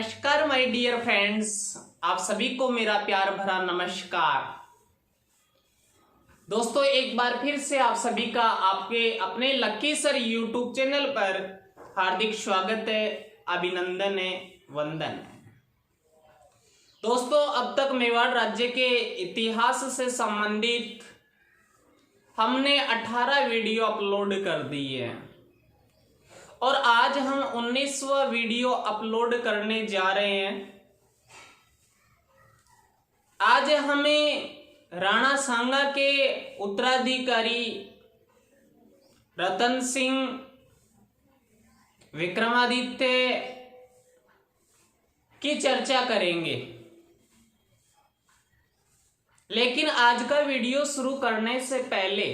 नमस्कार my dear friends, आप सभी को मेरा प्यार भरा नमस्कार। दोस्तों, एक बार फिर से आप सभी का आपके अपने लकी सर यूट्यूब चैनल पर हार्दिक स्वागत है, अभिनंदन है, वंदन है। दोस्तों, अब तक मेवाड़ राज्य के इतिहास से संबंधित हमने 18 वीडियो अपलोड कर दी है और आज हम 19वां वीडियो अपलोड करने जा रहे हैं। आज हमें राणा सांगा के उत्तराधिकारी रतन सिंह विक्रमादित्य की चर्चा करेंगे। लेकिन आज का वीडियो शुरू करने से पहले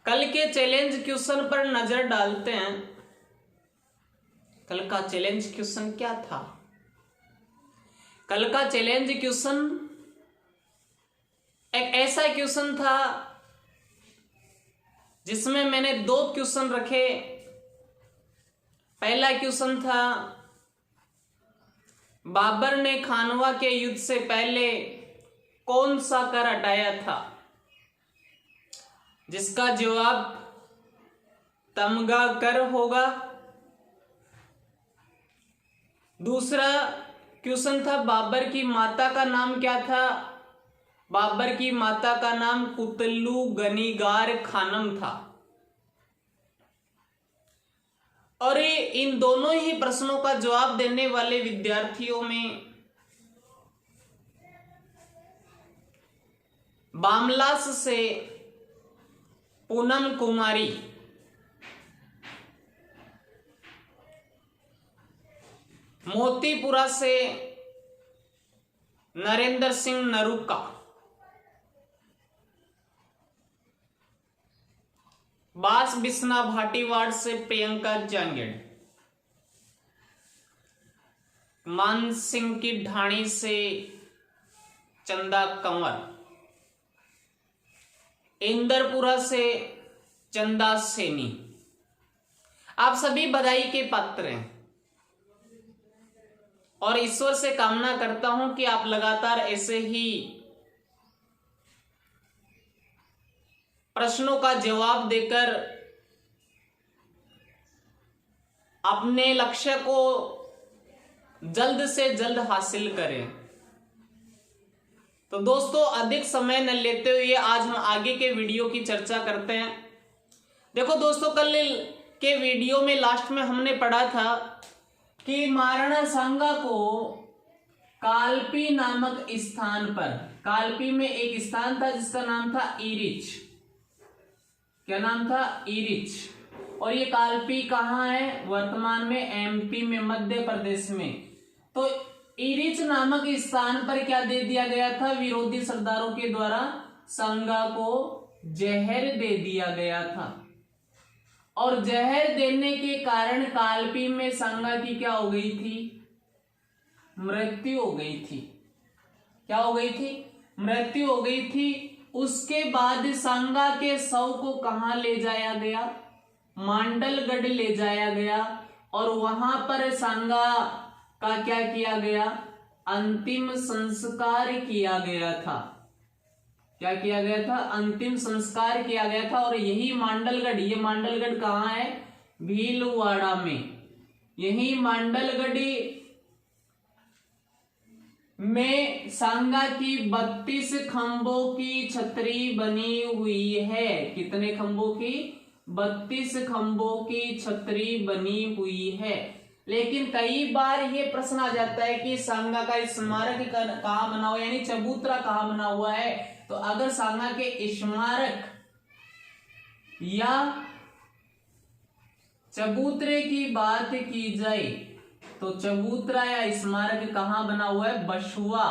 कल के चैलेंज क्वेश्चन पर नजर डालते हैं। कल का चैलेंज क्वेश्चन क्या था? कल का चैलेंज क्वेश्चन एक ऐसा क्वेश्चन था जिसमें मैंने 2 क्वेश्चन रखे। पहला क्वेश्चन था, बाबर ने खानवा के युद्ध से पहले कौन सा कर हटाया था? जिसका जवाब तमगा कर होगा। दूसरा क्वेश्चन था, बाबर की माता का नाम क्या था? बाबर की माता का नाम कुतलू गनीगार खानम था। और इन दोनों ही प्रश्नों का जवाब देने वाले विद्यार्थियों में बामलास से पूनम कुमारी, मोतीपुरा से नरेंद्र सिंह नरूका, बास बिस्ना भाटीवाड़ से प्रियंका जांगेड़, मान सिंह की ढाणी से चंदा कंवर, इंदरपुरा से चंदा सेनी। आप सभी बधाई के पात्र हैं और ईश्वर से कामना करता हूं कि आप लगातार ऐसे ही प्रश्नों का जवाब देकर अपने लक्ष्य को जल्द से जल्द हासिल करें। तो दोस्तों, अधिक समय न लेते हुए आज हम आगे के वीडियो की चर्चा करते हैं। देखो दोस्तों, कल के वीडियो में लास्ट में हमने पढ़ा था कि महाराणा सांगा को कालपी नामक स्थान पर, कालपी में एक स्थान था जिसका नाम था इरिच। क्या नाम था? इरिच। और ये कालपी कहाँ है? वर्तमान में एमपी में, मध्य प्रदेश में। तो इरिच नामक स्थान पर क्या दे दिया गया था? विरोधी सरदारों के द्वारा सांगा को जहर दे दिया गया था। और जहर देने के कारण कालपी में सांगा की क्या हो गई थी? मृत्यु हो गई थी। क्या हो गई थी? मृत्यु हो गई थी। उसके बाद सांगा के शव को कहां ले जाया गया? मांडलगढ़ ले जाया गया और वहां पर सांगा का क्या किया गया? अंतिम संस्कार किया गया था। क्या किया गया था? अंतिम संस्कार किया गया था। और यही मांडलगढ़, ये मांडलगढ़ कहाँ है? भीलवाड़ा में। यही मांडलगढ़ में सांगा की 32 खंभों की छतरी बनी हुई है। कितने खंभों की? 32 खंभों की छतरी बनी हुई है। लेकिन कई बार ये प्रश्न आ जाता है कि सांगा का स्मारक कहाँ बना हुआ है, यानी चबूतरा कहाँ बना हुआ है। तो अगर सांगा के स्मारक या चबूतरे की बात की जाए तो चबूतरा या स्मारक कहाँ बना हुआ है? बसुआ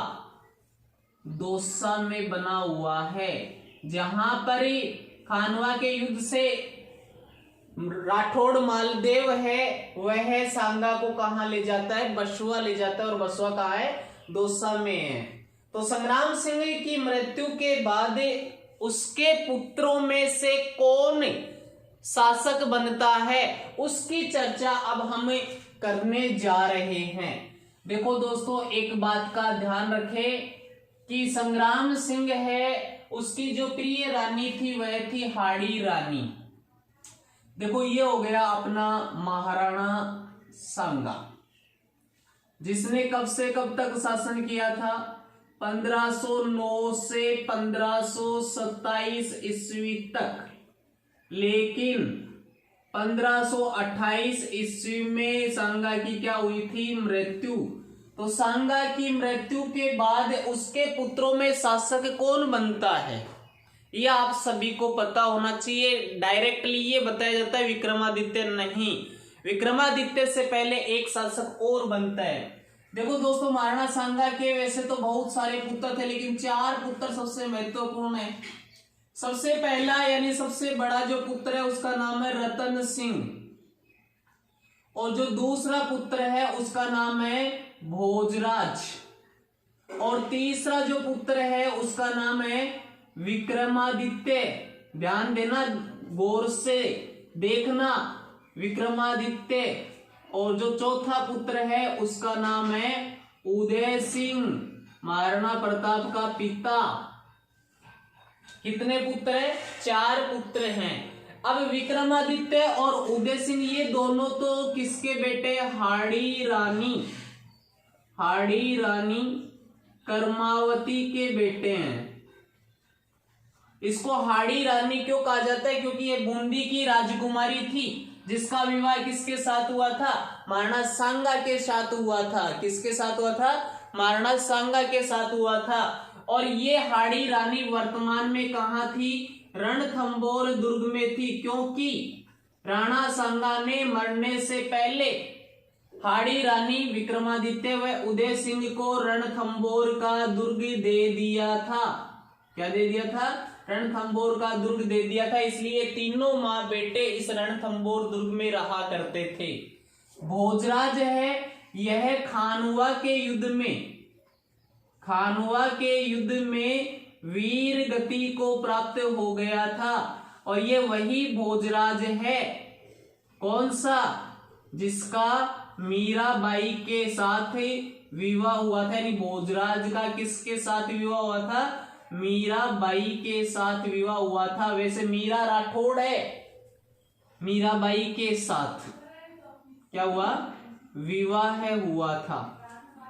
दौसा में बना हुआ है। जहां पर खानवा के युद्ध से राठौड़ मालदेव है, वह सांगा को कहां ले जाता है? बसुआ ले जाता है। और बसुआ कहाँ है? दौसा में है। तो संग्राम सिंह की मृत्यु के बाद उसके पुत्रों में से कौन शासक बनता है, उसकी चर्चा अब हम करने जा रहे हैं। देखो दोस्तों, एक बात का ध्यान रखें कि संग्राम सिंह है, उसकी जो प्रिय रानी थी वह थी हाड़ी रानी। देखो ये हो गया अपना महाराणा सांगा, जिसने कब से कब तक शासन किया था, 1509 से 1527 ईस्वी तक। लेकिन 1528 ईस्वी में सांगा की क्या हुई थी, मृत्यु। तो सांगा की मृत्यु के बाद उसके पुत्रों में शासक कौन बनता है, यह आप सभी को पता होना चाहिए। डायरेक्टली ये बताया जाता है विक्रमादित्य नहीं, विक्रमादित्य से पहले एक शासक और बनता है। देखो दोस्तों, महाराणा सांगा के वैसे तो बहुत सारे पुत्र थे, लेकिन 4 पुत्र सबसे महत्वपूर्ण है। सबसे पहला यानी सबसे बड़ा जो पुत्र है उसका नाम है रतन सिंह, और जो दूसरा पुत्र है उसका नाम है भोजराज, और तीसरा जो पुत्र है उसका नाम है विक्रमादित्य। ध्यान देना, गौर से देखना, विक्रमादित्य। और जो चौथा पुत्र है उसका नाम है उदय सिंह, महाराणा प्रताप का पिता। कितने पुत्र है, 4 पुत्र हैं। अब विक्रमादित्य और उदय सिंह ये दोनों तो किसके बेटे, हाड़ी रानी, हाड़ी रानी कर्मावती के बेटे हैं। इसको हाड़ी रानी क्यों कहा जाता है, क्योंकि ये बूंदी की राजकुमारी थी, जिसका विवाह किसके साथ हुआ था, महाराणा सांगा के साथ हुआ था। किसके साथ हुआ था, महाराणा सांगा के साथ हुआ था। और ये हाड़ी रानी वर्तमान में कहाँ थी, रणथंभौर दुर्ग में थी, क्योंकि राणा सांगा ने मरने से पहले हाड़ी रानी विक्रमादित्य व उदय सिंह को रणथंभौर का दुर्ग दे दिया था। क्या दे दिया था, रणथंभौर का दुर्ग दे दिया था। इसलिए तीनों माँ बेटे इस रणथंभौर दुर्ग में रहा करते थे। भोजराज है, यह खानवा के युद्ध में वीर गति को प्राप्त हो गया था। और ये वही भोजराज है, कौन सा, जिसका मीराबाई के साथ विवाह हुआ था। यानी भोजराज का किसके साथ विवाह हुआ था, मीराबाई के साथ विवाह हुआ था। वैसे मीरा राठौड़ है, मीराबाई के साथ क्या हुआ, विवाह हुआ था।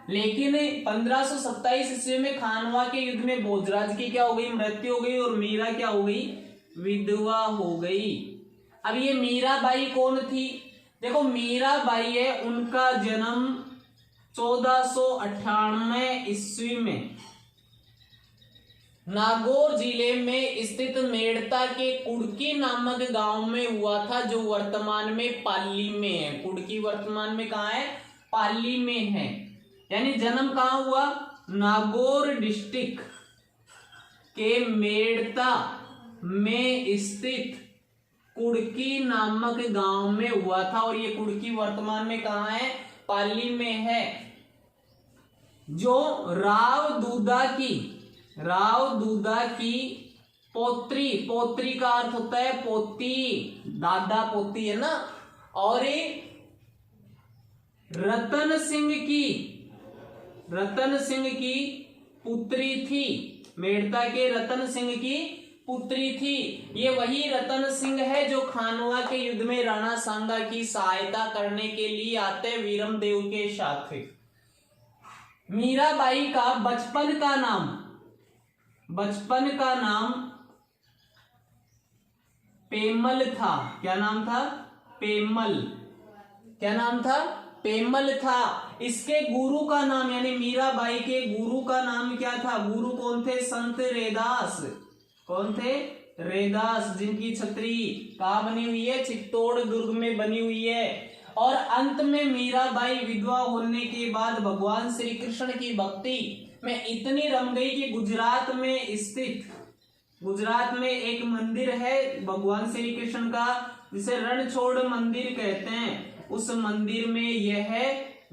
लेकिन 1527 ईस्वी में खानवा के युद्ध में भोजराज की क्या हो गई, मृत्यु हो गई, और मीरा क्या हो गई, विधवा हो गई। अब ये मीराबाई कौन थी, देखो मीराबाई है, उनका जन्म 1498 ईस्वी में नागौर जिले में स्थित मेड़ता के कुड़की नामक गांव में हुआ था, जो वर्तमान में पाली में है। कुड़की वर्तमान में कहाँ है, पाली में है। यानी जन्म कहाँ हुआ, नागौर डिस्ट्रिक्ट के मेड़ता में स्थित कुड़की नामक गांव में हुआ था। और ये कुड़की वर्तमान में कहाँ है, पाली में है। जो राव दूधा की पोत्री का अर्थ होता है पोती, दादा पोती है ना। और रतन सिंह की पुत्री थी, मेड़ता के रतन सिंह की पुत्री थी। ये वही रतन सिंह है जो खानवा के युद्ध में राणा सांगा की सहायता करने के लिए आते वीरमदेव के साथ। मीराबाई का बचपन का नाम पेमल था। क्या नाम था, पेमल। क्या नाम था, पेमल था। इसके गुरु का नाम, यानी मीराबाई के गुरु का नाम क्या था, गुरु कौन थे, संत रैदास। कौन थे, रैदास, जिनकी छतरी कहाँ बनी हुई है, चित्तौड़ दुर्ग में बनी हुई है। और अंत में मीराबाई विधवा होने के बाद भगवान श्री कृष्ण की भक्ति में इतनी रम गई कि गुजरात में एक मंदिर है भगवान श्री कृष्ण का, जिसे रणछोड़ मंदिर कहते हैं। उस मंदिर में यह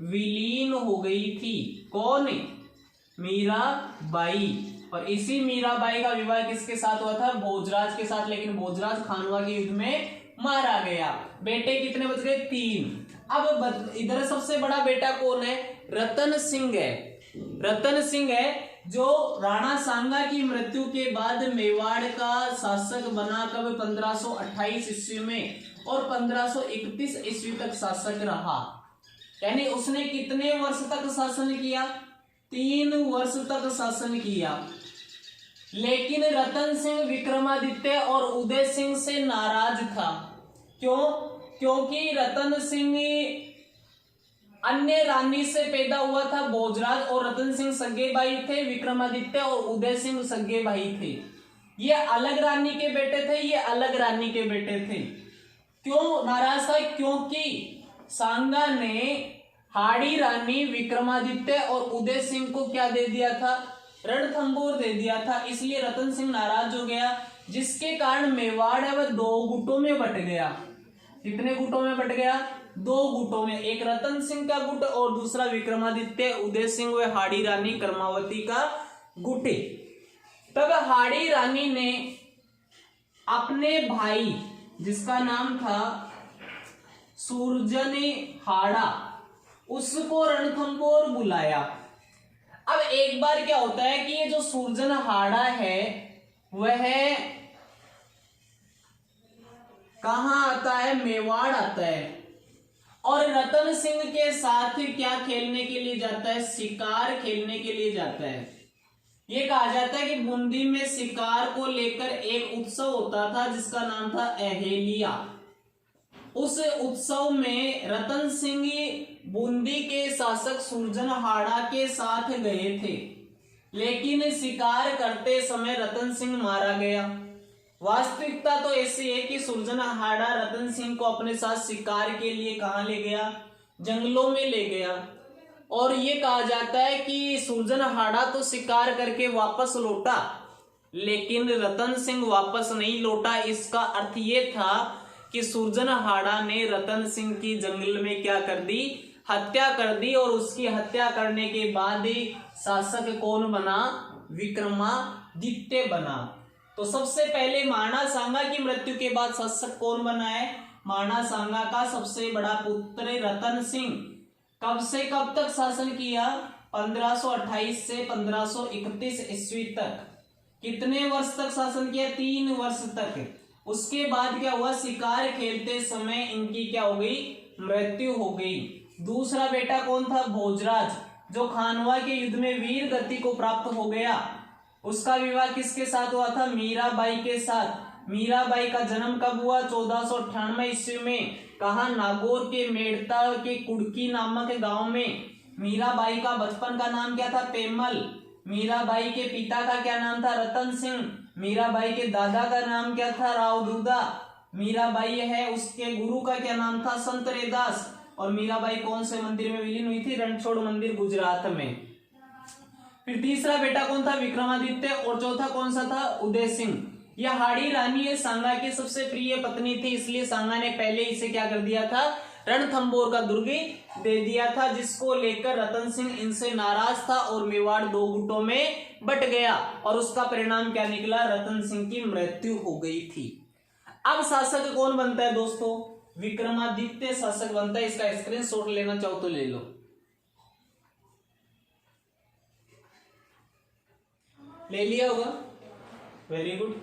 विलीन हो गई थी। कौन, मीराबाई। और इसी मीराबाई का विवाह किसके साथ हुआ था, भोजराज के साथ। लेकिन भोजराज खानवा के युद्ध में मारा गया। बेटे कितने बच गए? 3। अब इधर सबसे बड़ा बेटा कौन है? रतन सिंह है। रतन सिंह है जो राणा सांगा की मृत्यु के बाद मेवाड़ का शासक बना। कब? 1528 ईस्वी में और 1531 ईस्वी तक शासक रहा। यानी उसने कितने वर्ष तक शासन किया? 3 वर्ष तक शासन किया। लेकिन रतन सिंह विक्रमादित्य और उदय सिंह से नाराज था। क्यों? क्योंकि रतन सिंह अन्य रानी से पैदा हुआ था, भोजराज, और रतन सिंह सगे भाई थे। विक्रमादित्य और उदय सिंह सगे भाई थे। ये अलग रानी के बेटे थे, ये अलग रानी के बेटे थे। क्यों नाराज था? क्योंकि सांगा ने हाड़ी रानी विक्रमादित्य और उदय सिंह को क्या दे दिया था? रणथंबोर दे दिया था। इसलिए रतन सिंह नाराज हो गया, जिसके कारण मेवाड़ है वह 2 गुटों में बट गया। कितने गुटों में बट गया? 2 गुटों में। एक रतन सिंह का गुट और दूसरा विक्रमादित्य, उदय सिंह व हाड़ी रानी कर्मावती का गुट। तब हाड़ी रानी ने अपने भाई, जिसका नाम था सूरजन हाड़ा, उसको रणथंबोर बुलाया। अब एक बार क्या होता है कि ये जो सूरजन हाड़ा है वह कहां आता है? मेवाड़ आता है। और रतन सिंह के साथ क्या खेलने के लिए जाता है? शिकार खेलने के लिए जाता है। ये कहा जाता है कि बूंदी में शिकार को लेकर एक उत्सव होता था जिसका नाम था अहेलिया। उस उत्सव में रतन सिंह बूंदी के शासक सूरजन हाड़ा के साथ गए थे, लेकिन शिकार करते समय रतन सिंह मारा गया। वास्तविकता तो ऐसी है कि सूरजन हाड़ा रतन सिंह को अपने साथ शिकार के लिए कहां ले गया? जंगलों में ले गया। और ये कहा जाता है कि सूरजन हाड़ा तो शिकार करके वापस लौटा, लेकिन रतन सिंह वापस नहीं लौटा। इसका अर्थ ये था कि सूरजन हाड़ा ने रतन सिंह की जंगल में क्या कर दी? हत्या कर दी। और उसकी हत्या करने के बाद ही शासक कौन बना? विक्रमादित्य बना। तो सबसे पहले महाराणा सांगा की मृत्यु के बाद शासक कौन बना है? महाराणा सांगा का सबसे बड़ा पुत्र रतन सिंह। कब से कब तक शासन किया? 1528 से 1531 ईस्वी तक। कितने वर्ष तक शासन किया? 3 वर्ष तक। उसके बाद क्या हुआ? शिकार खेलते समय इनकी क्या हो गई? मृत्यु हो गई। दूसरा बेटा कौन था? भोजराज, जो खानवा के युद्ध में वीर गति को प्राप्त हो गया। उसका विवाह किसके साथ हुआ था? मीराबाई के साथ। मीराबाई का जन्म कब हुआ? 1498 ईस्वी में। कहा? नागौर के मेड़ता के कुड़की नामक गांव में। मीराबाई का बचपन का नाम क्या था? पेमल। मीराबाई के पिता का क्या नाम था? रतन सिंह। मीराबाई के दादा का नाम क्या था? रावदूदा। मीराबाई है, उसके गुरु का क्या नाम था? संत रैदास। और मीराबाई कौन से मंदिर में विलीन हुई थी? रणछोड़ मंदिर, गुजरात में। फिर तीसरा बेटा कौन था? विक्रमादित्य। और चौथा कौन सा था? उदय सिंह। यह हाड़ी रानी सांगा की सबसे प्रिय पत्नी थी, इसलिए सांगा ने पहले इसे क्या कर दिया था? रणथंबोर का दुर्ग दे दिया था, जिसको लेकर रतन सिंह इनसे नाराज था और मेवाड़ 2 गुटों में बट गया। और उसका परिणाम क्या निकला? रतन सिंह की मृत्यु हो गई थी। अब शासक कौन बनता है दोस्तों? विक्रमादित्य शासक बनता है। इसका स्क्रीनशॉट लेना चाहो तो ले लो। ले लिया होगा? Very good.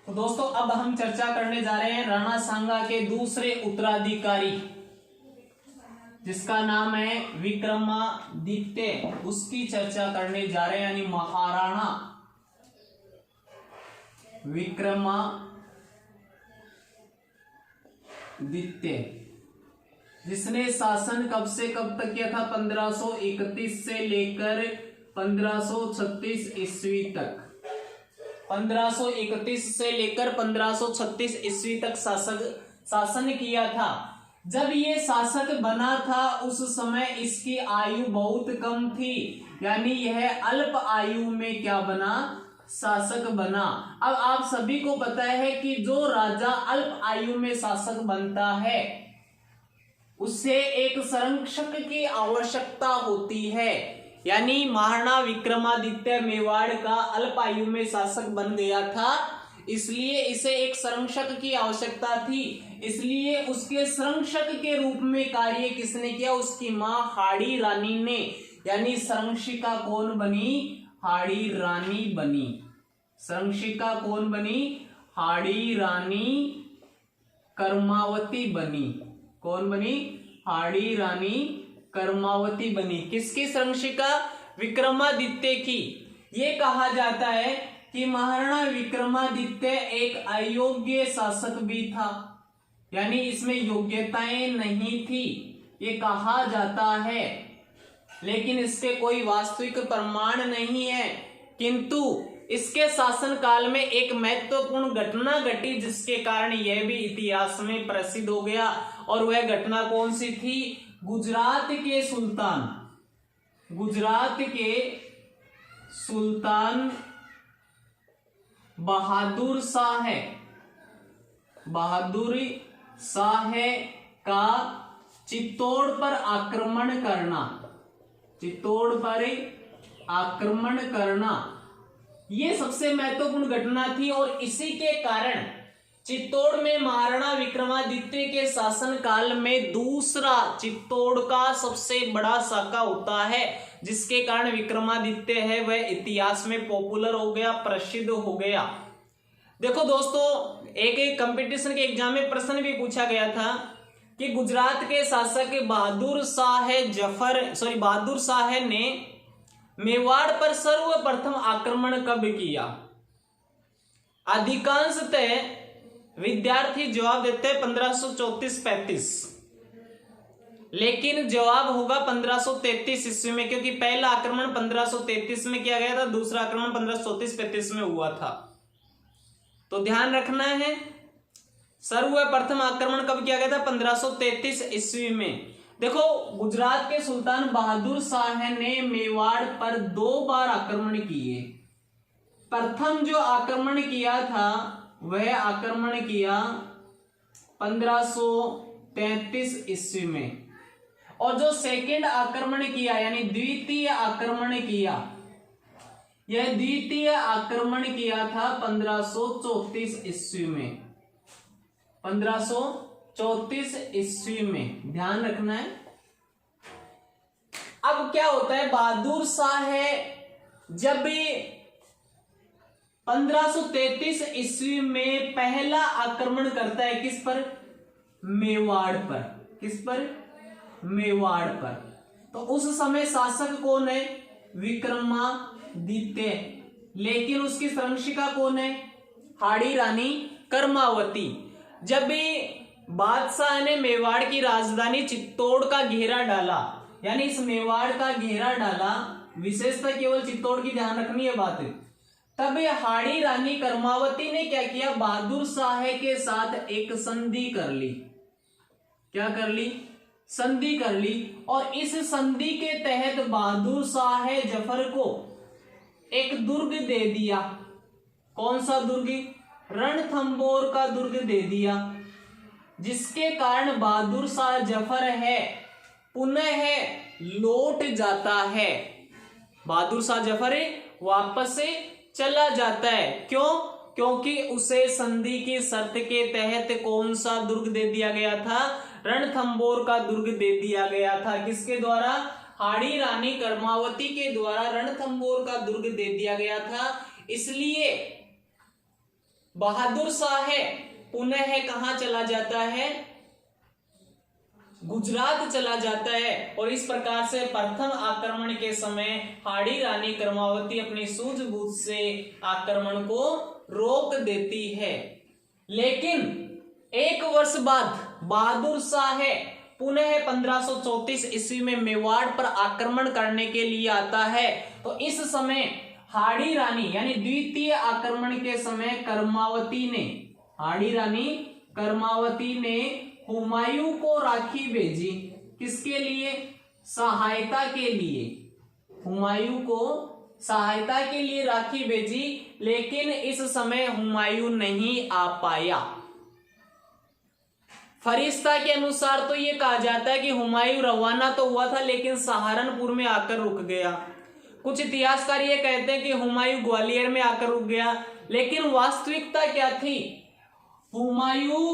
तो दोस्तों अब हम चर्चा करने जा रहे हैं राणा सांगा के दूसरे उत्तराधिकारी, जिसका नाम है विक्रमादित्य। उसकी चर्चा करने जा रहे हैं, यानी महाराणा विक्रमादित्य, जिसने शासन कब से कब तक किया था? 1531 से लेकर 1536 ईस्वी तक। 1531 से लेकर 1536 ईस्वी तक शासन किया था। जब ये शासक बना था उस समय इसकी आयु बहुत कम थी, यानी यह अल्प आयु में क्या बना? शासक बना। अब आप सभी को पता है कि जो राजा अल्प आयु में शासक बनता है उसे एक संरक्षक की आवश्यकता होती है। यानी महाराणा विक्रमादित्य मेवाड़ का अल्प आयु में शासक बन गया था, इसलिए इसे एक संरक्षक की आवश्यकता थी। इसलिए उसके संरक्षक के रूप में कार्य किसने किया? उसकी मां हाड़ी रानी ने। यानी संरक्षिका कौन बनी? हाड़ी रानी बनी। संरक्षिका कौन बनी? हाड़ी रानी कर्मावती बनी। कौन बनी? हाड़ी रानी कर्मावती बनी। किसकी संरक्षिका? विक्रमादित्य की। ये कहा जाता है कि महाराणा विक्रमादित्य एक अयोग्य शासक भी था, यानी इसमें योग्यताएं नहीं थी, ये कहा जाता है, लेकिन इसके कोई वास्तविक प्रमाण नहीं है। किंतु इसके शासन काल में एक महत्वपूर्ण घटना घटी जिसके कारण यह भी इतिहास में प्रसिद्ध हो गया। और वह घटना कौन सी थी? गुजरात के सुल्तान बहादुर शाह का चित्तौड़ पर आक्रमण करना ये सबसे महत्वपूर्ण घटना थी। और इसी के कारण चित्तौड़ में महाराणा विक्रमादित्य के शासन काल में दूसरा चित्तौड़ का सबसे बड़ा शाखा होता है, जिसके कारण विक्रमादित्य है वह इतिहास में पॉपुलर हो गया, प्रसिद्ध हो गया। देखो दोस्तों, एक कंपटीशन के एग्जाम में प्रश्न भी पूछा गया था कि गुजरात के शासक बहादुर शाह ने मेवाड़ पर सर्वप्रथम आक्रमण कब किया? अधिकांशतः विद्यार्थी जवाब देते हैं 1534-35, लेकिन जवाब होगा 1533 ईस्वी में, क्योंकि पहला आक्रमण 1533 में किया गया था, दूसरा आक्रमण 1534-35 में हुआ था। तो ध्यान रखना है, सर्वप्रथम आक्रमण कब किया गया था? 1533 ईस्वी में। देखो, गुजरात के सुल्तान बहादुर शाह ने मेवाड़ पर 2 बार आक्रमण किए। प्रथम जो आक्रमण किया था वह आक्रमण किया 1533 ईस्वी में, और जो सेकंड आक्रमण किया यानी द्वितीय आक्रमण किया, यह द्वितीय आक्रमण किया था 1534 ईस्वी में। 1534 ईस्वी में, ध्यान रखना है। अब क्या होता है, बहादुर शाह जब 1533 ईस्वी में पहला आक्रमण करता है, किस पर? मेवाड़ पर। किस पर? मेवाड़ पर। तो उस समय शासक कौन है? विक्रमादित्य। लेकिन उसकी संरक्षिका कौन है? हाड़ी रानी कर्मावती। जब भी बादशाह ने मेवाड़ की राजधानी चित्तौड़ का घेरा डाला, यानी इस मेवाड़ का घेरा डाला, विशेषतः केवल चित्तौड़ की ध्यान रखनी है बात, तब हाड़ी रानी कर्मावती ने क्या किया? बहादुर शाह के साथ एक संधि कर ली। क्या कर ली? संधि कर ली। और इस संधि के तहत बहादुर शाह जफर को एक दुर्ग दे दिया। कौन सा दुर्ग? रणथंबोर का दुर्ग दे दिया, जिसके कारण बहादुर शाह जफर है पुनः लौट जाता है। बहादुर शाह जफर वापस से चला जाता है। क्यों? क्योंकि उसे संधि की शर्त के तहत कौन सा दुर्ग दे दिया गया था? रणथंबोर का दुर्ग दे दिया गया था। किसके द्वारा? हाड़ी रानी कर्मावती के द्वारा रणथंबोर का दुर्ग दे दिया गया था। इसलिए बहादुर शाह पुनः कहां चला जाता है? गुजरात चला जाता है। और इस प्रकार से प्रथम आक्रमण के समय हाड़ी रानी कर्मावती अपनी सूझबूझ से आक्रमण को रोक देती है। लेकिन 1 वर्ष बाद बहादुर शाह पुनः 1534 ईस्वी में मेवाड़ पर आक्रमण करने के लिए आता है। तो इस समय हाड़ी रानी यानी द्वितीय आक्रमण के समय हाड़ी रानी कर्मावती ने हुमायूं को राखी भेजी। किसके लिए? सहायता के लिए। हुमायूं को सहायता के लिए राखी भेजी, लेकिन इस समय हुमायूं नहीं आ पाया। फरिश्ता के अनुसार तो यह कहा जाता है कि हुमायूं रवाना तो हुआ था, लेकिन सहारनपुर में आकर रुक गया। कुछ इतिहासकार ये कहते हैं कि हुमायूं ग्वालियर में आकर रुक गया, लेकिन वास्तविकता क्या थी? हुमायूं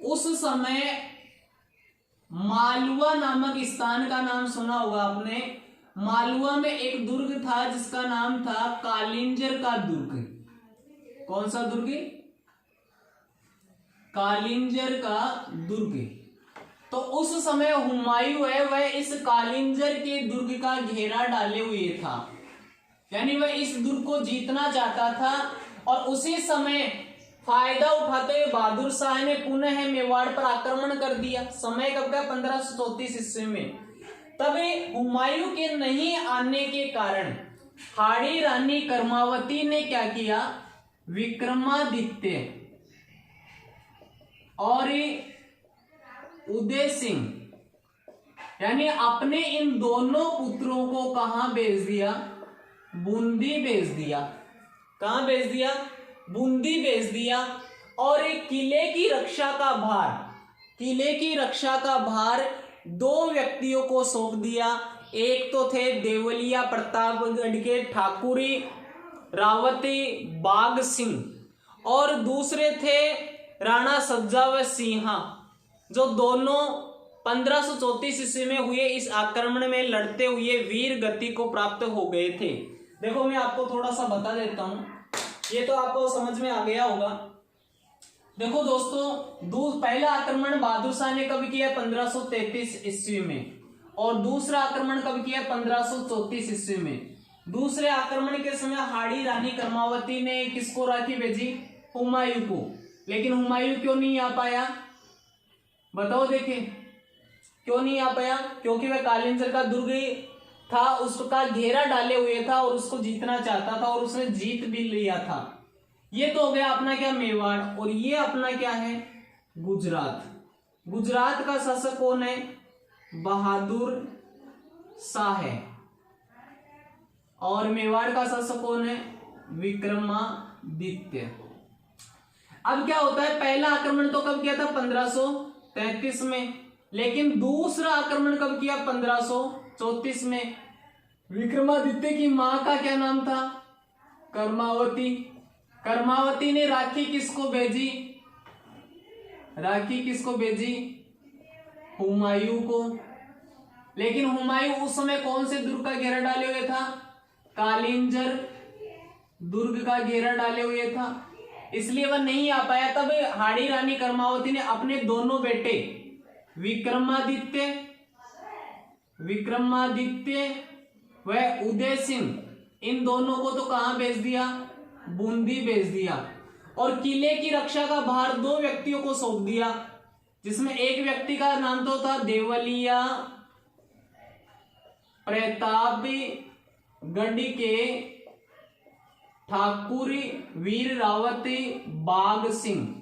उस समय मालवा नामक स्थान का नाम सुना होगा आपने। मालवा में एक दुर्ग था जिसका नाम था कालिंजर का दुर्ग। कौन सा दुर्ग? कालिंजर का दुर्ग। तो उस समय हुमायूं है वह इस कालिंजर के दुर्ग का घेरा डाले हुए था, यानी वह इस दुर्ग को जीतना चाहता था। और उसी समय फायदा उठाते हुए बहादुर शाह ने पुनः मेवाड़ पर आक्रमण कर दिया। समय कब का? 1534 ईस्वी में। तभी हुमायूं के नहीं आने के कारण हाड़ी रानी कर्मावती ने क्या किया? विक्रमादित्य और उदय सिंह यानी अपने इन दोनों पुत्रों को कहां भेज दिया? बूंदी भेज दिया। कहां भेज दिया? बूंदी भेज दिया। और एक किले की रक्षा का भार दो व्यक्तियों को सौंप दिया। एक तो थे देवलिया प्रतापगढ़ के ठाकुरी रावती बाग सिंह और दूसरे थे राणा सज्जा व सिंहा, जो दोनों 1534 ईस्वी में हुए इस आक्रमण में लड़ते हुए वीर गति को प्राप्त हो गए थे। देखो मैं आपको थोड़ा सा बता देता हूं, ये तो आपको समझ में आ गया होगा। देखो दोस्तों, पहला आक्रमण बहादुर शाह ने कब किया? 1533 ईस्वी में। और दूसरा आक्रमण कब किया? 1534 ईस्वी में। दूसरे आक्रमण के समय हाड़ी रानी कर्मावती ने किसको राखी भेजी? हुमायूं को। लेकिन हुमायूं क्यों नहीं आ पाया? बताओ देखें, क्यों नहीं आ पाया? क्योंकि वह कालिंजर का दुर्ग था, उसका घेरा डाले हुए था और उसको जीतना चाहता था और उसने जीत भी लिया था। ये तो हो गया अपना क्या? मेवाड़। और ये अपना क्या है? गुजरात। गुजरात का शासक कौन है? बहादुर शाह है। और मेवाड़ का शासक कौन है? विक्रमादित्य। अब क्या होता है? पहला आक्रमण तो कब किया था? 1533 में। लेकिन दूसरा आक्रमण कब किया? 1534 में। विक्रमादित्य की मां का क्या नाम था? कर्मावती। कर्मावती ने राखी किसको भेजी? हुमायूं को। लेकिन हुमायूं उस समय कौन से दुर्ग का घेरा डाले हुए था? कालिंजर दुर्ग का घेरा डाले हुए था, इसलिए वह नहीं आ पाया। तब हाड़ी रानी कर्मावती ने अपने दोनों बेटे विक्रमादित्य व उदय सिंह, इन दोनों को तो कहां भेज दिया? बूंदी भेज दिया। और किले की रक्षा का भार दो व्यक्तियों को सौंप दिया, जिसमें एक व्यक्ति का नाम तो था देवलिया प्रतापगढ़ के ठाकुरी वीर रावती बाग सिंह,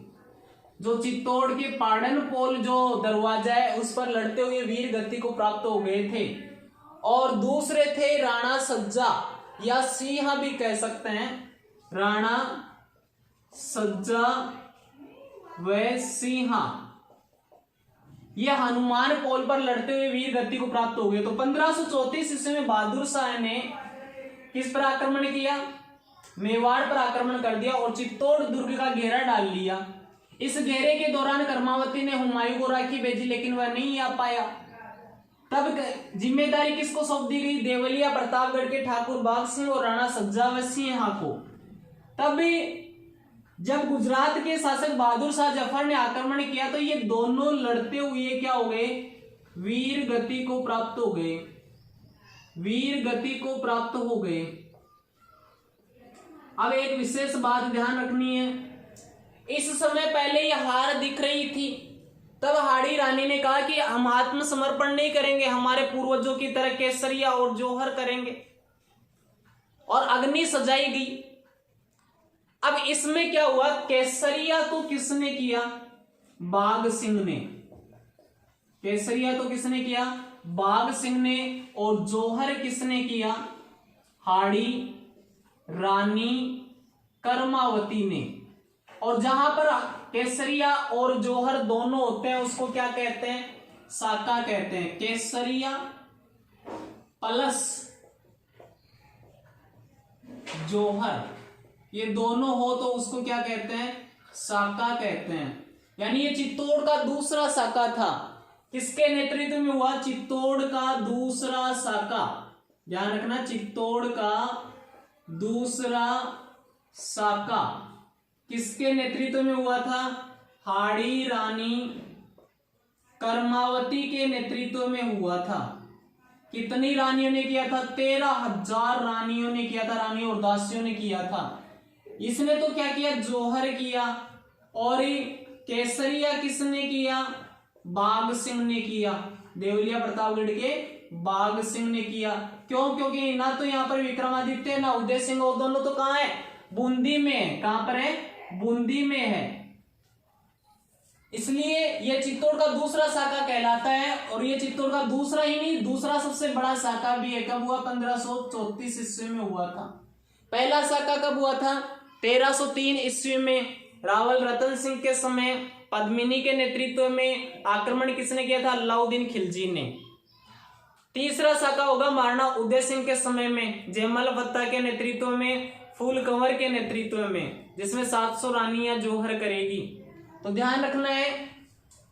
जो चित्तौड़ के पाड़न पोल जो दरवाजा है उस पर लड़ते हुए वीर गति को प्राप्त हो गए थे। और दूसरे थे राणा सज्जा या सिंहा भी कह सकते हैं, राणा सज्जा व सिंहा, ये हनुमान पोल पर लड़ते हुए वीर गति को प्राप्त हो गए। तो 1534 ईस्वी में बहादुर शाह ने किस पर आक्रमण किया? मेवाड़ पर आक्रमण कर दिया और चित्तौड़ दुर्ग का घेरा डाल लिया। इस घेरे के दौरान कर्मावती ने हुमायूं को राखी भेजी, लेकिन वह नहीं आ पाया। तब जिम्मेदारी किसको सौंप दी गई? देवलिया प्रतापगढ़ के ठाकुर बाग सिंह और राणा सज्जा व सिंहा को। तब जब गुजरात के शासक बहादुर शाह जफर ने आक्रमण किया तो ये दोनों लड़ते हुए क्या हो गए? वीर गति को प्राप्त हो गए। अब एक विशेष बात ध्यान रखनी है, इस समय पहले ये हार दिख रही थी, तब हाड़ी रानी ने कहा कि हम आत्मसमर्पण नहीं करेंगे, हमारे पूर्वजों की तरह केसरिया और जौहर करेंगे, और अग्नि सजाई गई। अब इसमें क्या हुआ? केसरिया तो किसने किया? बाग सिंह ने। केसरिया तो किसने किया? बाग सिंह ने। और जौहर किसने किया? हाड़ी रानी कर्मावती ने। और जहां पर केसरिया और जौहर दोनों होते हैं उसको क्या कहते हैं? साका कहते हैं। केसरिया प्लस जौहर ये दोनों हो तो उसको क्या कहते हैं, साका कहते हैं। यानी ये चित्तौड़ का दूसरा साका था। किसके नेतृत्व में हुआ, चित्तौड़ का दूसरा साका, ध्यान रखना, चित्तौड़ का दूसरा साका किसके नेतृत्व में हुआ था, हाड़ी रानी कर्मावती के नेतृत्व में हुआ था। कितनी रानियों ने किया था, 13,000 रानियों ने किया था, रानियों और दासियों ने किया था। इसने तो क्या किया, जौहर किया, और केसरिया किसने किया, बाघ सिंह ने किया, देवलिया प्रतापगढ़ के बाघ सिंह ने किया। क्यों, क्योंकि ना तो यहाँ पर विक्रमादित्य ना उदय सिंह, और दोनों तो कहाँ है, बूंदी में है। कहां पर है, बूंदी में है। इसलिए यह चित्तौड़ का दूसरा शाखा कहलाता है। और यह चित्तौड़ का दूसरा ही नहीं, दूसरा सबसे बड़ा शाखा भी है। कब हुआ, 1534 ईस्वी में हुआ था। पहला शाखा कब हुआ था, 1303 ईस्वी में रावल रतन सिंह के समय पद्मिनी के नेतृत्व में आक्रमण किसने किया था, अलाउद्दीन खिलजी ने। तीसरा शाखा होगा महाराणा उदय सिंह के समय में, जयमल भत्ता के नेतृत्व में, फूल कंवर के नेतृत्व में, जिसमें 700 रानियां जौहर करेगी। तो ध्यान रखना है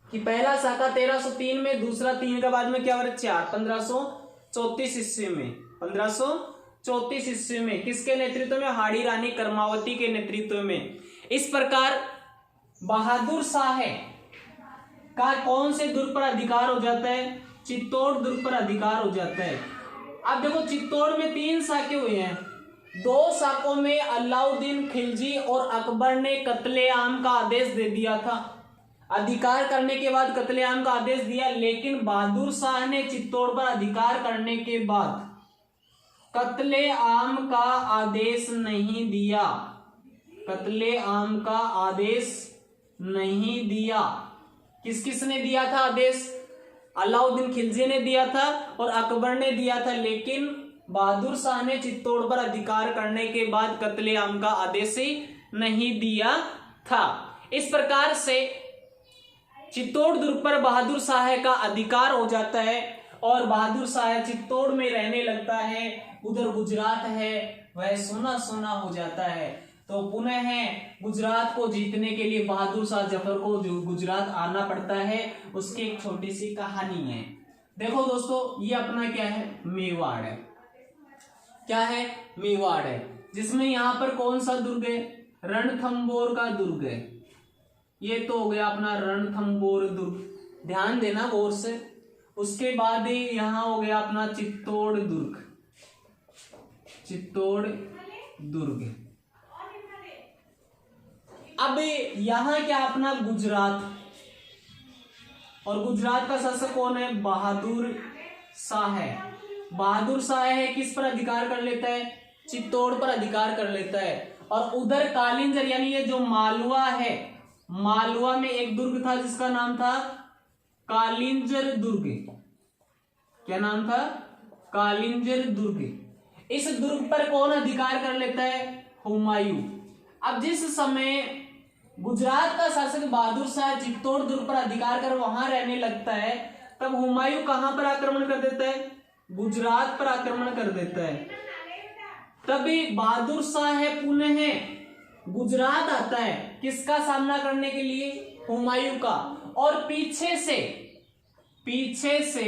कि पहला शाखा 1303 में, दूसरा 3 के बाद में क्या हो रहा है, 4, 1534 ईस्वी में, 1534 ईस्वी में किसके नेतृत्व में, हाड़ी रानी कर्मावती के नेतृत्व में। इस प्रकार बहादुर शाह का कौन से दुर्ग पर अधिकार हो जाता है, चित्तौड़ दुर्ग पर अधिकार हो जाता है। अब देखो चित्तौड़ में 3 शाखे हुए हैं, 2 शाखों में अलाउद्दीन खिलजी और अकबर ने कत्लेआम का आदेश दे दिया था। अधिकार करने के बाद कत्लेआम का आदेश दिया, लेकिन बहादुर शाह ने चित्तौड़ पर अधिकार करने के बाद कत्लेआम का आदेश नहीं दिया, कत्लेआम का आदेश नहीं दिया। किस किसने दिया था आदेश, अलाउद्दीन खिलजी ने दिया था और अकबर ने दिया था, लेकिन बहादुर शाह ने चित्तौड़ पर अधिकार करने के बाद कत्लेआम का आदेश ही नहीं दिया था। इस प्रकार से चित्तौड़ दुर्ग पर बहादुर शाह का अधिकार हो जाता है और बहादुर शाह चित्तौड़ में रहने लगता है। उधर गुजरात है वह सोना सोना हो जाता है। तो पुनः गुजरात को जीतने के लिए बहादुर शाह जफर को गुजरात आना पड़ता है। उसकी एक छोटी सी कहानी है। देखो दोस्तों, ये अपना क्या है, मेवाड़ है। क्या है, मेवाड़ है, जिसमें यहाँ पर कौन सा दुर्ग है, रणथंबोर का दुर्ग है। ये तो हो गया अपना रणथंबोर दुर्ग, ध्यान देना गौर से। उसके बाद यहाँ हो गया अपना चित्तौड़ दुर्ग, चित्तौड़ दुर्ग। अब यहां क्या अपना गुजरात, और गुजरात का शासक कौन है, बहादुर शाह है। बहादुर शाह है किस पर अधिकार कर लेता है, चित्तौड़ पर अधिकार कर लेता है। और उधर कालिंजर यानी ये जो मालवा है, मालवा में एक दुर्ग था जिसका नाम था कालिंजर दुर्ग। क्या नाम था, कालिंजर दुर्ग। इस दुर्ग पर कौन अधिकार कर लेता है, हुमायूं। अब जिस समय गुजरात का शासक बहादुर शाह चित्तौड़ दुर्ग पर अधिकार कर वहां रहने लगता है, तब हुमायूं कहां पर आक्रमण कर देता है, गुजरात पर आक्रमण कर देता है। तभी बहादुर शाह पुनः गुजरात आता है, किसका सामना करने के लिए, हुमायूं का। और पीछे से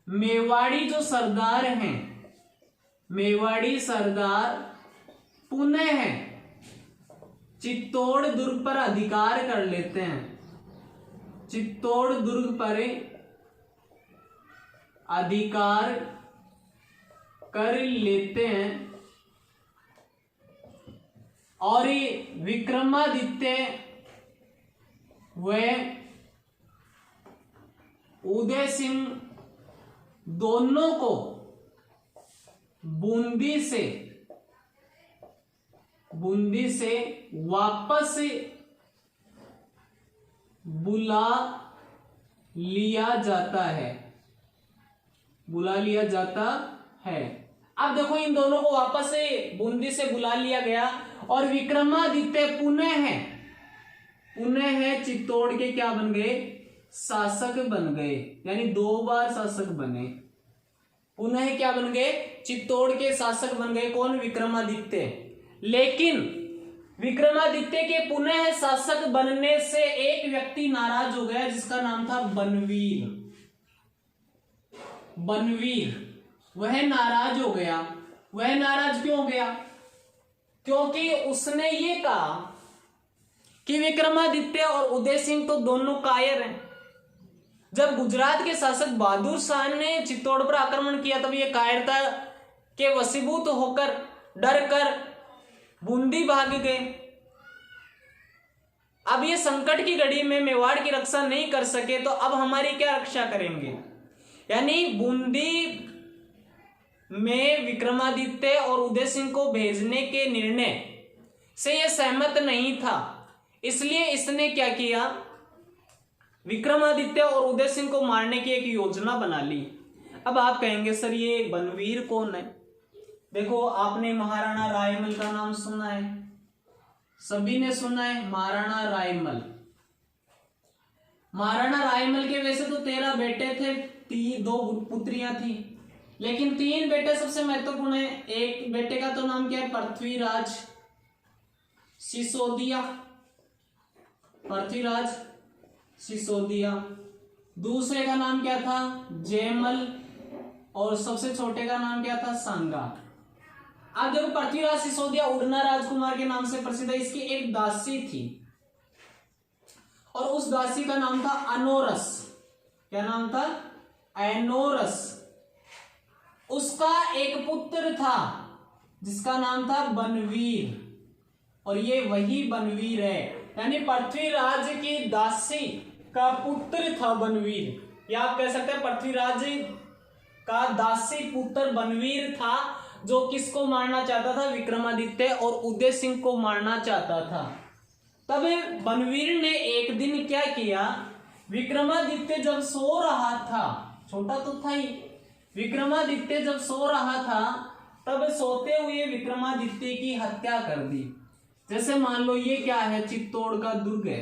मेवाड़ी जो सरदार हैं, मेवाड़ी सरदार पुनः चित्तौड़ दुर्ग पर अधिकार कर लेते हैं, चित्तौड़ दुर्ग पर अधिकार कर लेते हैं। और विक्रमादित्य व उदय सिंह दोनों को बूंदी से वापस बुला लिया जाता है, बुला लिया जाता है। अब देखो इन दोनों को वापस से बूंदी से बुला लिया गया और विक्रमादित्य पुनः चित्तौड़ के क्या बन गए, शासक बन गए। यानी 2 बार शासक बने, पुनः क्या बन गए, चित्तौड़ के शासक बन गए। कौन, विक्रमादित्य। लेकिन विक्रमादित्य के पुनः शासक बनने से एक व्यक्ति नाराज हो गया जिसका नाम था बनवीर। वह नाराज हो गया। वह नाराज क्यों हो गया? क्योंकि उसने ये कहा कि विक्रमादित्य और उदय सिंह तो दोनों कायर हैं। जब गुजरात के शासक बहादुर शाह ने चित्तौड़ पर आक्रमण किया तब ये कायरता के वशीभूत होकर डर कर बूंदी भाग गए। अब ये संकट की घड़ी में मेवाड़ की रक्षा नहीं कर सके तो अब हमारी क्या रक्षा करेंगे? यानी बूंदी में विक्रमादित्य और उदय सिंह को भेजने के निर्णय से यह सहमत नहीं था, इसलिए इसने क्या किया, विक्रमादित्य और उदय सिंह को मारने की एक योजना बना ली। अब आप कहेंगे सर ये बनवीर कौन है? देखो आपने महाराणा रायमल का नाम सुना है, सभी ने सुना है महाराणा रायमल। महाराणा रायमल के वैसे तो 13 बेटे थे, 2 पुत्रियां थी, लेकिन 3 बेटे सबसे महत्वपूर्ण है। एक बेटे का तो नाम क्या है? पृथ्वीराज सिसोदिया। दूसरे का नाम क्या था? जयमल। और सबसे छोटे का नाम क्या था? सांगा। अब देखो पृथ्वीराज सिसोदिया उड़ना राजकुमार के नाम से प्रसिद्ध है। इसकी एक दासी थी और उस दासी का नाम था अनोरस। क्या नाम था? एनोरस। उसका एक पुत्र था जिसका नाम था बनवीर, और ये वही बनवीर है। यानी पृथ्वीराज की दासी का पुत्र था बनवीर, या आप कह सकते हैं पृथ्वीराज का दासी पुत्र बनवीर था, जो किसको मारना चाहता था? विक्रमादित्य और उदय सिंह को मारना चाहता था। तब बनवीर ने एक दिन क्या किया, विक्रमादित्य जब सो रहा था, छोटा तो था ही, विक्रमादित्य जब सो रहा था तब सोते हुए विक्रमादित्य की हत्या कर दी। जैसे मान लो ये क्या है, चित्तौड़ का दुर्ग है।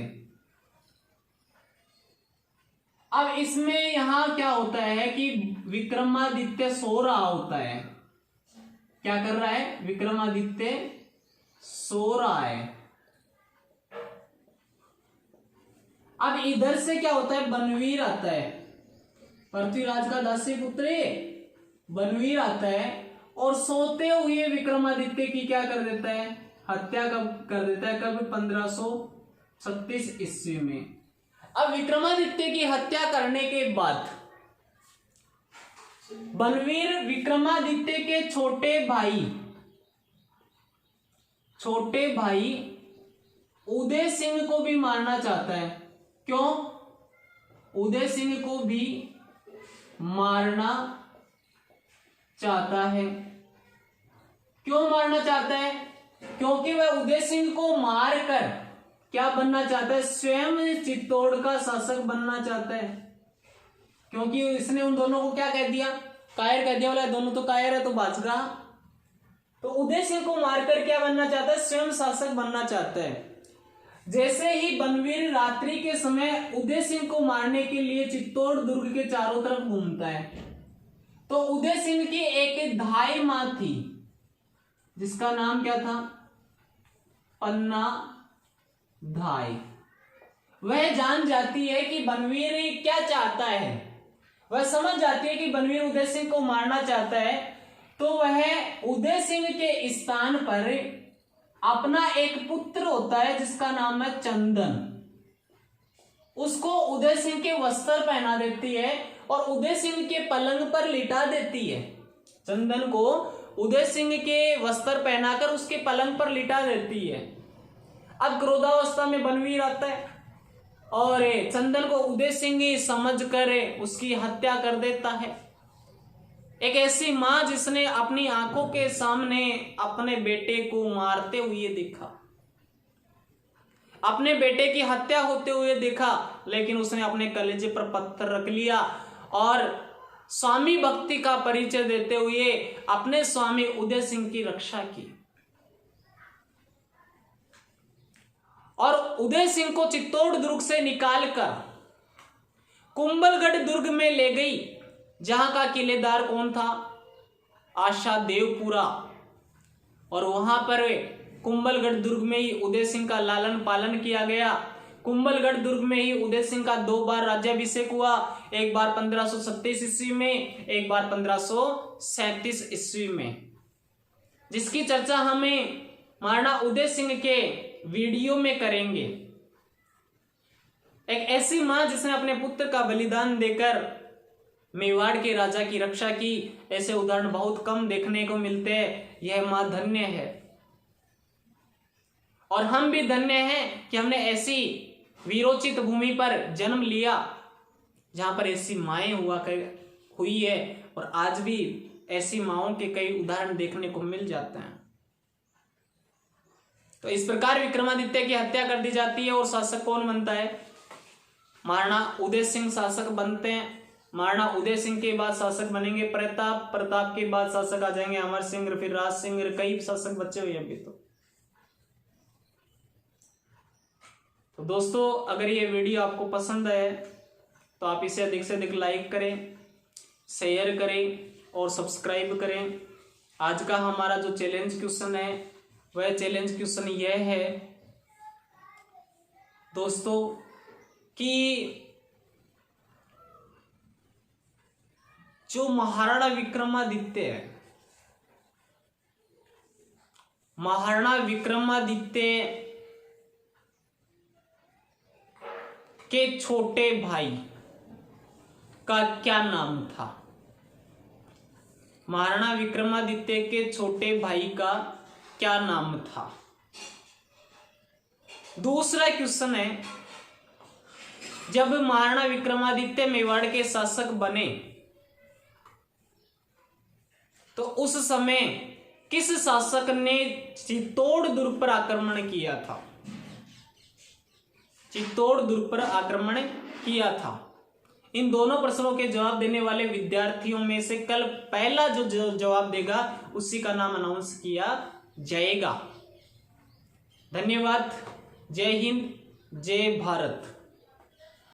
अब इसमें यहां क्या होता है कि विक्रमादित्य सो रहा होता है। क्या कर रहा है? विक्रमादित्य सो रहा है। अब इधर से क्या होता है? बनवीर आता है, पृथ्वीराज का दासी पुत्र बनवीर आता है और सोते हुए विक्रमादित्य की क्या कर देता है? हत्या कर देता है। कब? 1536 ईस्वी में। अब विक्रमादित्य की हत्या करने के बाद बनवीर विक्रमादित्य के छोटे भाई उदय सिंह को भी मारना चाहता है। क्यों? उदय सिंह को भी मारना चाहता है। क्यों मारना चाहता है? क्योंकि वह उदय सिंह को मारकर क्या बनना चाहता है? स्वयं चित्तौड़ का शासक बनना चाहता है। क्योंकि इसने उन दोनों को क्या कह दिया? कायर कह दिया। बोला दोनों तो कायर है तो बच रहा। तो उदय सिंह को मारकर क्या बनना चाहता है? स्वयं शासक बनना चाहता है। जैसे ही बनवीर रात्रि के समय उदय सिंह को मारने के लिए चित्तौड़ दुर्ग के चारों तरफ घूमता है, तो उदय सिंह की एक धाई मां थी जिसका नाम क्या था? पन्ना धाई। वह जान जाती है कि बनवीर क्या चाहता है, वह समझ जाती है कि बनवीर उदय सिंह को मारना चाहता है, तो वह उदय सिंह के स्थान पर अपना एक पुत्र होता है जिसका नाम है चंदन, उसको उदय सिंह के वस्त्र पहना देती है और उदय सिंह के पलंग पर लिटा देती है। चंदन को उदय सिंह के वस्त्र पहनाकर उसके पलंग पर लिटा देती है। अब क्रोधावस्था में बनवीर आता है और चंदन को उदय सिंह समझकर उसकी हत्या कर देता है। एक ऐसी मां जिसने अपनी आंखों के सामने अपने बेटे को मारते हुए देखा, अपने बेटे की हत्या होते हुए देखा, लेकिन उसने अपने कलेजे पर पत्थर रख लिया और स्वामी भक्ति का परिचय देते हुए अपने स्वामी उदय सिंह की रक्षा की और उदय सिंह को चित्तौड़ दुर्ग से निकालकर कुंभलगढ़ दुर्ग में ले गई, जहां का किलेदार कौन था? आशा देवपुरा। और वहां पर कुंभलगढ़ दुर्ग में ही उदय सिंह का लालन पालन किया गया। कुंभलगढ़ दुर्ग में ही उदय सिंह का 2 बार राज्याभिषेक हुआ, एक बार 1527 ईस्वी में, एक बार 1537 ईस्वी में, जिसकी चर्चा हमें महाराणा उदय सिंह के वीडियो में करेंगे। एक ऐसी मां जिसने अपने पुत्र का बलिदान देकर मेवाड़ के राजा की रक्षा की, ऐसे उदाहरण बहुत कम देखने को मिलते हैं। यह मां धन्य है और हम भी धन्य हैं कि हमने ऐसी वीरोचित भूमि पर जन्म लिया जहां पर ऐसी माएं हुई है, और आज भी ऐसी माओं के कई उदाहरण देखने को मिल जाते हैं। तो इस प्रकार विक्रमादित्य की हत्या कर दी जाती है और शासक कौन बनता है? महाराणा उदय सिंह शासक बनते हैं। महाराणा उदय सिंह के बाद शासक बनेंगे प्रताप, प्रताप के बाद शासक आ जाएंगे अमर सिंह, फिर राज सिंह, कई शासक बचे हुए अभी तो दोस्तों अगर ये वीडियो आपको पसंद आए तो आप इसे अधिक से अधिक लाइक करें, शेयर करें और सब्सक्राइब करें। आज का हमारा जो चैलेंज क्वेश्चन है वह चैलेंज क्वेश्चन यह है दोस्तों कि जो महाराणा विक्रमादित्य है, महाराणा विक्रमादित्य के छोटे भाई का क्या नाम था? महाराणा विक्रमादित्य के छोटे भाई का क्या नाम था? दूसरा क्वेश्चन है, जब महाराणा विक्रमादित्य मेवाड़ के शासक बने तो उस समय किस शासक ने चित्तौड़ दुर्ग पर आक्रमण किया था? चित्तौड़ दुर्ग पर आक्रमण किया था। इन दोनों प्रश्नों के जवाब देने वाले विद्यार्थियों में से कल पहला जो जवाब देगा उसी का नाम अनाउंस किया जाएगा। धन्यवाद। जय हिंद, जय भारत।